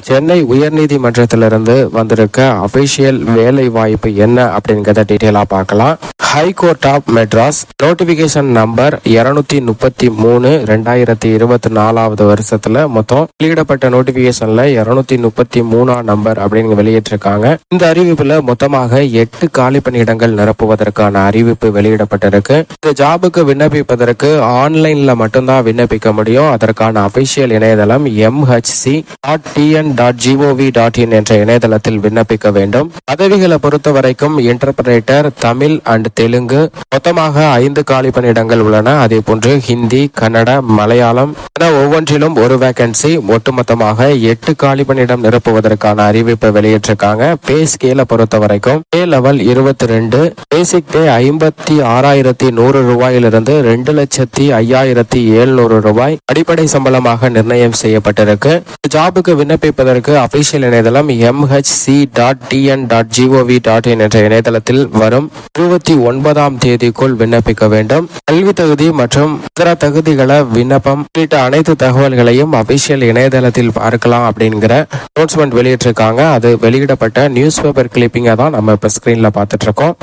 சென்னை உயர்நீதிமன்றத்திலிருந்து வந்திருக்க அபிஷியல் வேலை வாய்ப்பு என்ன அப்படிங்கிறத டீட்டெயிலா பார்க்கலாம். High court of Madras notification number 233 2024 வருஷத்துல மொத்தம் வெளியிடப்பட்ட நோட்டிபிகேஷன்ல 233 நம்பர் அப்படின்னு வெளியிட்டிருக்காங்க. இந்த அறிவிப்புல மொத்தமாக 8 காலி பணியிடங்கள் நிரப்புவதற்கான அறிவிப்பு வெளியிடப்பட்டிருக்கு. இந்த ஜாபுக்கு விண்ணப்பிப்பதற்கு ஆன்லைன்ல மட்டும்தான் விண்ணப்பிக்க முடியும். அதற்கான அபிஷியல் இணையதளம் mhc.tn.gov.in என்ற இணையதளத்தில் விண்ணப்பிக்க வேண்டும். பதவிகளை பொறுத்த வரைக்கும் இன்டர்பிரேட்டர், தமிழ் அண்ட் தெலுங்கு மொத்தமாக 5 காலி பணியிடங்கள் உள்ளன. அதே போன்று ஹிந்தி, கன்னட, மலையாளம் என ஒவ்வொன்றிலும் ஒரு வேகன்சி. ஒட்டுமொத்தமாக 8 காலி பணியிடம் நிரப்புவதற்கான அறிவிப்பை வெளியிட்டிருக்காங்க. பே ஸ்கேலை பொறுத்த வரைக்கும் பே லெவல் 22, பேசிக் பே 56,100 ரூபாயிலிருந்து 2,05,700 ரூபாய் அடிப்படை சம்பளமாக நிர்ணயம் செய்யப்பட்டிருக்கு. ஜாபுக்கு விண்ணப்பிப்பதற்கு அபிஷியல் இணையதளம் mhc.tn.gov.in என்ற இணையதளத்தில் வரும் 29ஆம் தேதிக்குள் விண்ணப்பிக்க வேண்டும். கல்வி தகுதி மற்றும் இதர தகுதிகளை விண்ணப்பம் உள்ளிட்ட அனைத்து தகவல்களையும் அபிஷியல் இணையதளத்தில் பார்க்கலாம் அப்படிங்கிற அனௌன்ஸ்மெண்ட் வெளியிட்டிருக்காங்க. அது வெளியிடப்பட்ட நியூஸ் பேப்பர் கிளிப்பிங்கை தான் நம்ம இப்ப ஸ்கிரீன்ல பார்த்துட்டு இருக்கோம்.